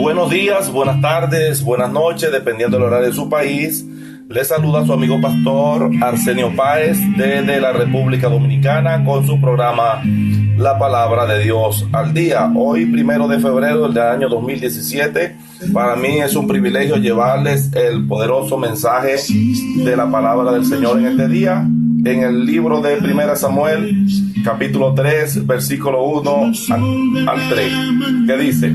Buenos días, buenas tardes, buenas noches, dependiendo del horario de su país. Les saluda su amigo pastor Arsenio Páez desde la República Dominicana con su programa La Palabra de Dios al Día. Hoy, 1 de febrero del año 2017, para mí es un privilegio llevarles el poderoso mensaje de la palabra del Señor en este día. En el libro de 1 Samuel, capítulo 3, versículo 1 al 3, que dice: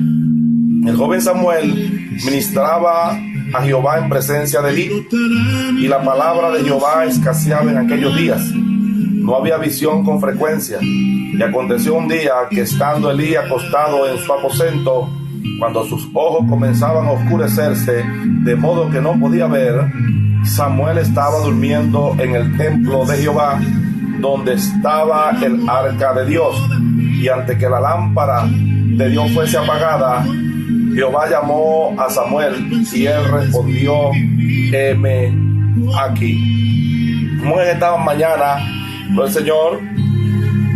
el joven Samuel ministraba a Jehová en presencia de Elí, y la palabra de Jehová escaseaba en aquellos días. No había visión con frecuencia. Y aconteció un día que, estando Elí acostado en su aposento, cuando sus ojos comenzaban a oscurecerse, de modo que no podía ver, Samuel estaba durmiendo en el templo de Jehová, donde estaba el arca de Dios. Y antes que la lámpara de Dios fuese apagada, Jehová llamó a Samuel, y él respondió: heme aquí. Como en esta mañana, el Señor,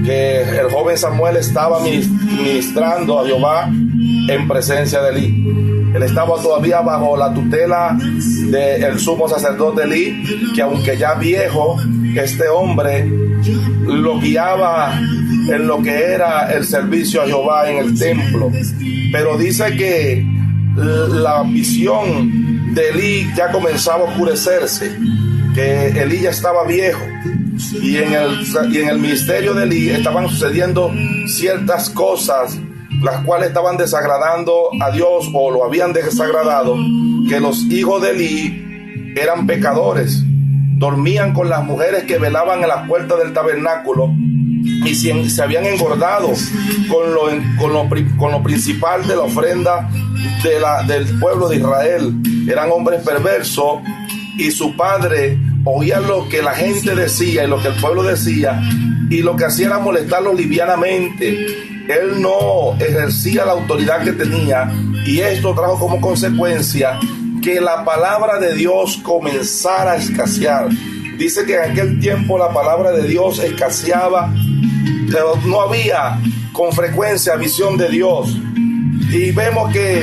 que el joven Samuel estaba ministrando a Jehová en presencia de Elí. Él estaba todavía bajo la tutela del sumo sacerdote Elí, que aunque ya viejo, este hombre lo guiaba en lo que era el servicio a Jehová en el templo. Pero dice que la visión de Elí ya comenzaba a oscurecerse, que Elí ya estaba viejo, y en el ministerio de Elí estaban sucediendo ciertas cosas las cuales estaban desagradando a Dios, o lo habían desagradado, que los hijos de Elí eran pecadores, dormían con las mujeres que velaban en las puertas del tabernáculo, y se habían engordado con lo principal de la ofrenda del pueblo de Israel. Eran hombres perversos, y su padre oía lo que la gente decía y lo que el pueblo decía, y lo que hacía era molestarlo livianamente. Él no ejercía la autoridad que tenía, y esto trajo como consecuencia que la palabra de Dios comenzara a escasear. Dice que en aquel tiempo la palabra de Dios escaseaba, pero no había con frecuencia visión de Dios. Y vemos que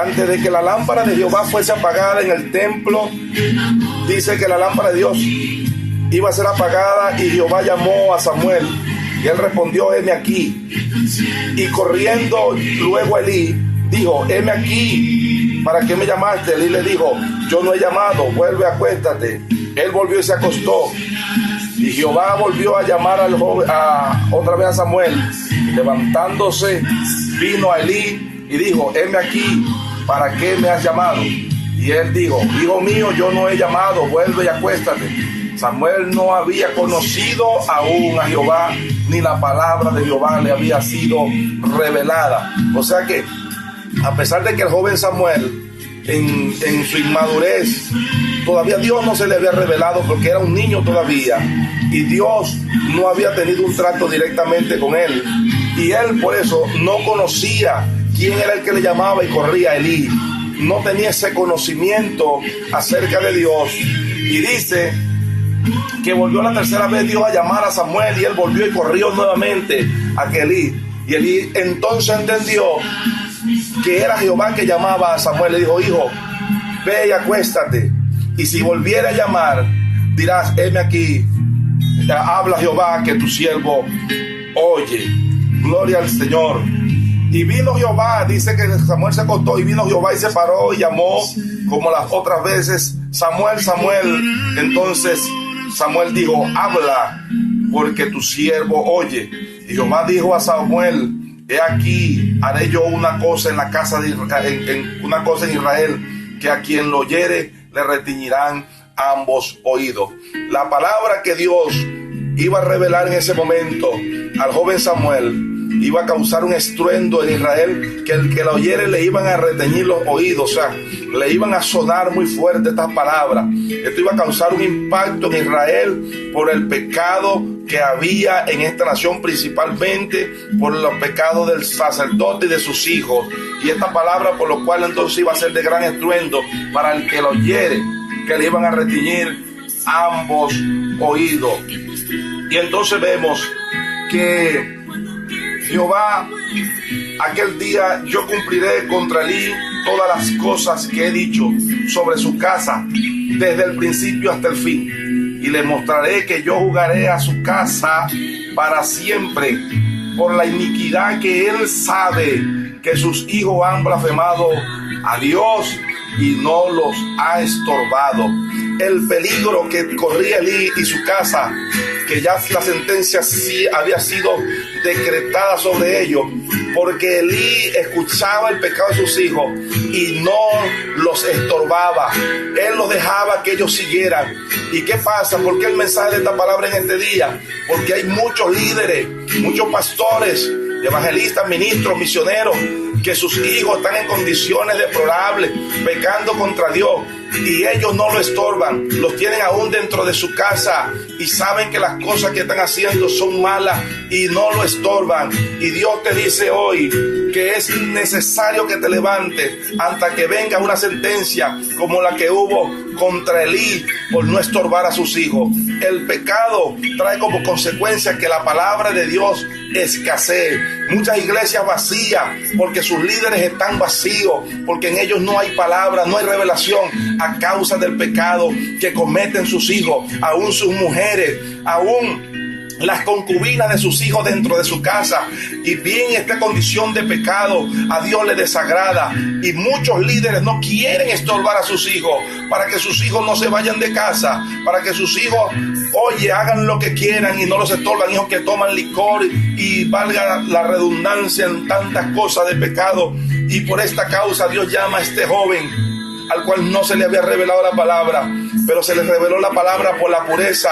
antes de que la lámpara de Jehová fuese apagada en el templo, dice que la lámpara de Dios iba a ser apagada, y Jehová llamó a Samuel, y él respondió: heme aquí. Y corriendo luego Elí dijo: heme aquí, ¿para qué me llamaste? Elí le dijo: yo no he llamado, vuelve, acuéstate. Él volvió y se acostó. Y Jehová volvió a llamar otra vez a Samuel. Levantándose, vino a Elí y dijo: heme aquí, ¿para qué me has llamado? Y él dijo: hijo mío, yo no he llamado, vuelve y acuéstate. Samuel no había conocido aún a Jehová, ni la palabra de Jehová le había sido revelada. O sea que, a pesar de que el joven Samuel, en su inmadurez, todavía Dios no se le había revelado, porque era un niño todavía, y Dios no había tenido un trato directamente con él, y él por eso no conocía quién era el que le llamaba y corría a Elí. No tenía ese conocimiento acerca de Dios. Y dice que volvió la tercera vez Dios a llamar a Samuel, y él volvió y corrió nuevamente a Elí. Y Elí entonces entendió que era Jehová que llamaba a Samuel. Le dijo: hijo, ve y acuéstate, y si volviera a llamar, dirás: heme aquí, habla Jehová, que tu siervo oye. Gloria al Señor. Y vino Jehová, dice que Samuel se acostó, y vino Jehová y se paró y llamó como las otras veces: Samuel, Samuel. Entonces Samuel dijo: habla, porque tu siervo oye. Y Jehová dijo a Samuel: he aquí, haré yo una cosa en la casa de Israel, una cosa en Israel, que a quien lo oyere le retiñirán ambos oídos. La palabra que Dios iba a revelar en ese momento al joven Samuel iba a causar un estruendo en Israel, que el que la oyere le iban a reteñir los oídos. O sea, le iban a sonar muy fuerte estas palabras. Esto iba a causar un impacto en Israel por el pecado que había en esta nación, principalmente por los pecados del sacerdote y de sus hijos. Y esta palabra, por lo cual entonces iba a ser de gran estruendo para el que lo oyere, que le iban a retiñir ambos oídos. Y entonces vemos que Jehová aquel día yo cumpliré contra Elí todas las cosas que he dicho sobre su casa desde el principio hasta el fin, y le mostraré que yo juzgaré a su casa para siempre por la iniquidad que él sabe que sus hijos han blasfemado a Dios y no los ha estorbado. El peligro que corría Elí y su casa, que ya la sentencia sí había sido decretada sobre ellos, porque Elí escuchaba el pecado de sus hijos y no los estorbaba. Él los dejaba que ellos siguieran. ¿Y qué pasa? ¿Por qué el mensaje de esta palabra en este día? Porque hay muchos líderes, muchos pastores, evangelistas, ministros, misioneros, que sus hijos están en condiciones deplorables, pecando contra Dios, y ellos no lo estorban, los tienen aún dentro de su casa y saben que las cosas que están haciendo son malas y no lo estorban. Y Dios te dice hoy que es necesario que te levantes hasta que venga una sentencia como la que hubo contra Elí por no estorbar a sus hijos. El pecado trae como consecuencia que la palabra de Dios escasee. Muchas iglesias vacías porque sus líderes están vacíos, porque en ellos no hay palabra, no hay revelación, a causa del pecado que cometen sus hijos, aún sus mujeres, aún las concubinas de sus hijos dentro de su casa. Y bien, esta condición de pecado a Dios le desagrada, y muchos líderes no quieren estorbar a sus hijos para que sus hijos no se vayan de casa, para que sus hijos, oye, hagan lo que quieran y no los estorban. Hijos que toman licor y valga la redundancia en tantas cosas de pecado. Y por esta causa Dios llama a este joven, al cual no se le había revelado la palabra, pero se le reveló la palabra por la pureza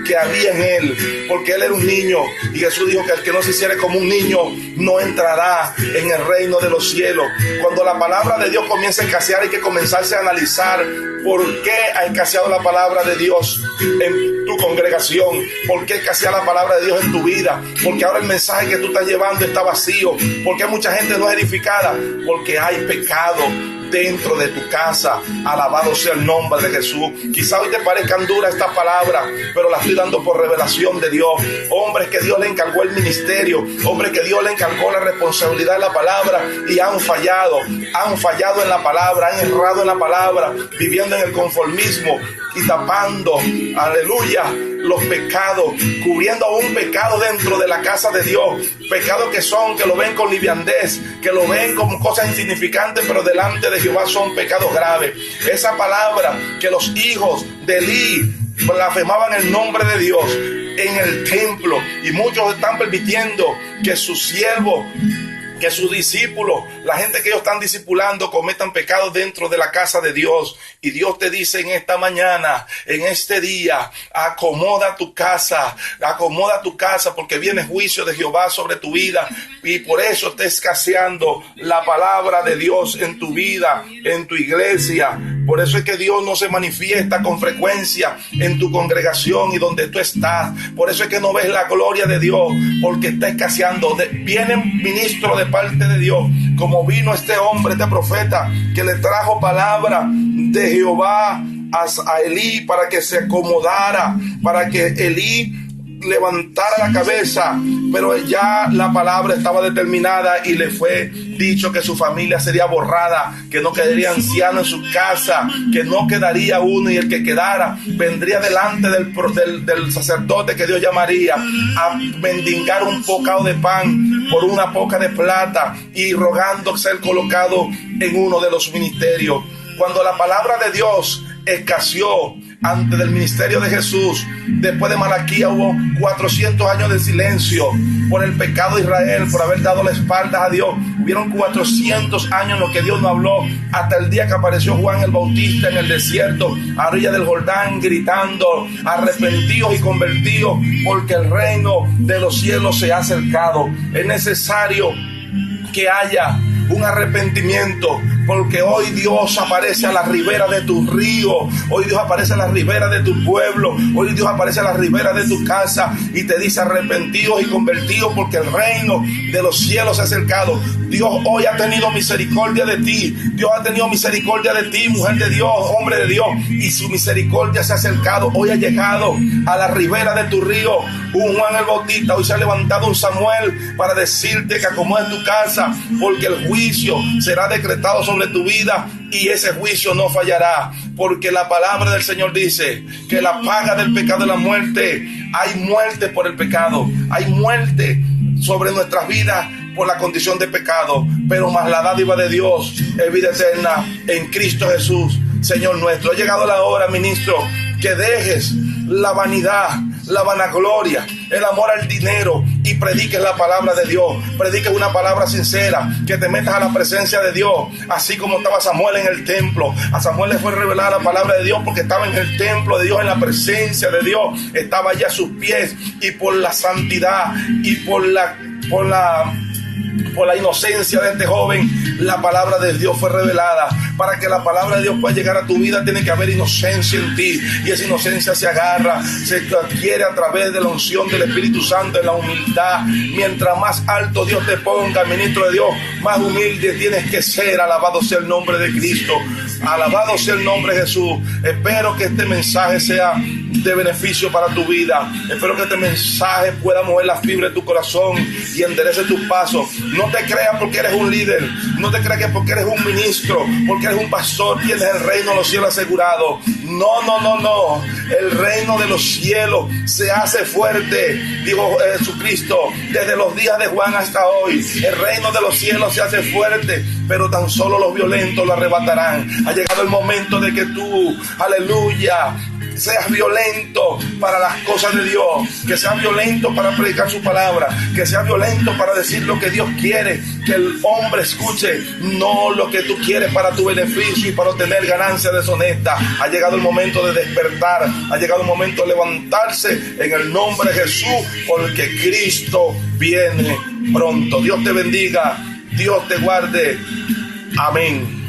que había en él, porque él era un niño, y Jesús dijo que el que no se hiciere como un niño no entrará en el reino de los cielos. Cuando la palabra de Dios comienza a escasear, hay que comenzarse a analizar por qué ha escaseado la palabra de Dios en tu congregación, por qué escasea la palabra de Dios en tu vida, porque ahora el mensaje que tú estás llevando está vacío, porque mucha gente no es edificada, porque hay pecado dentro de tu casa. Alabado sea el nombre de Jesús. Quizá hoy te parezcan duras estas palabras, pero las estoy dando por revelación de Dios. Hombres que Dios le encargó el ministerio, hombres que Dios le encargó la responsabilidad de la palabra, y han fallado en la palabra, han errado en la palabra, viviendo en el conformismo y tapando, aleluya, los pecados, cubriendo aún pecado dentro de la casa de Dios, pecados que lo ven con liviandez, que lo ven como cosas insignificantes, pero delante de Jehová son pecados graves. Esa palabra que los hijos de Elí blasfemaban el nombre de Dios en el templo, y muchos están permitiendo que sus siervos, que sus discípulos, la gente que ellos están discipulando, cometan pecados dentro de la casa de Dios. Y Dios te dice en esta mañana, en este día, acomoda tu casa, porque viene juicio de Jehová sobre tu vida, y por eso está escaseando la palabra de Dios en tu vida, en tu iglesia. Por eso es que Dios no se manifiesta con frecuencia en tu congregación y donde tú estás. Por eso es que no ves la gloria de Dios, porque está escaseando. Vienen ministros de parte de Dios, como vino este hombre, este profeta, que le trajo palabra de Jehová a Elí para que se acomodara, para que Elí levantara la cabeza, pero ya la palabra estaba determinada y le fue dicho que su familia sería borrada, que no quedaría anciano en su casa, que no quedaría uno, y el que quedara vendría delante del sacerdote que Dios llamaría a mendigar un bocado de pan por una poca de plata, y rogando ser colocado en uno de los ministerios. Cuando la palabra de Dios escaseó antes del ministerio de Jesús, después de Malaquías hubo 400 años de silencio por el pecado de Israel, por haber dado la espalda a Dios. Hubieron 400 años en los que Dios no habló, hasta el día que apareció Juan el Bautista en el desierto, a orilla del Jordán, gritando: arrepentidos y convertidos, porque el reino de los cielos se ha acercado. Es necesario que haya un arrepentimiento, porque hoy Dios aparece a la ribera de tu río, hoy Dios aparece a la ribera de tu pueblo, hoy Dios aparece a la ribera de tu casa y te dice: arrepentidos y convertidos, porque el reino de los cielos se ha acercado. Dios hoy ha tenido misericordia de ti, Dios ha tenido misericordia de ti, mujer de Dios, hombre de Dios, y su misericordia se ha acercado. Hoy ha llegado a la ribera de tu río un Juan el Bautista, hoy se ha levantado un Samuel para decirte que acomodes tu casa, porque el juicio será decretado sobre tu vida y ese juicio no fallará, porque la palabra del Señor dice que la paga del pecado es la muerte. Hay muerte por el pecado, hay muerte sobre nuestras vidas por la condición de pecado, pero más la dádiva de Dios es vida eterna en Cristo Jesús, Señor nuestro. Ha llegado la hora, ministro, que dejes la vanidad, la vanagloria, el amor al dinero y prediques la palabra de Dios. Prediques una palabra sincera, que te metas a la presencia de Dios, así como estaba Samuel en el templo. A Samuel le fue revelada la palabra de Dios porque estaba en el templo de Dios, en la presencia de Dios, estaba allí a sus pies, y por la santidad y por la inocencia de este joven, la palabra de Dios fue revelada. Para que la palabra de Dios pueda llegar a tu vida, tiene que haber inocencia en ti, y esa inocencia se adquiere a través de la unción del Espíritu Santo, en la humildad. Mientras más alto Dios te ponga, ministro de Dios, más humilde tienes que ser. Alabado sea el nombre de Cristo, alabado sea el nombre de Jesús. Espero que este mensaje sea de beneficio para tu vida. Espero que este mensaje pueda mover la fibra de tu corazón y enderece tus pasos. No te creas porque eres un líder, no te creas que porque eres un ministro, porque eres un pastor, tienes el reino de los cielos asegurado. No. El reino de los cielos se hace fuerte, dijo Jesucristo, desde los días de Juan hasta hoy. El reino de los cielos se hace fuerte, pero tan solo los violentos lo arrebatarán. Ha llegado el momento de que tú, aleluya, seas violento para las cosas de Dios, que seas violento para predicar su palabra, que seas violento para decir lo que Dios quiere que el hombre escuche, no lo que tú quieres para tu beneficio y para obtener ganancia deshonesta. Ha llegado el momento de despertar, ha llegado el momento de levantarse en el nombre de Jesús, porque Cristo viene pronto. Dios te bendiga, Dios te guarde. Amén.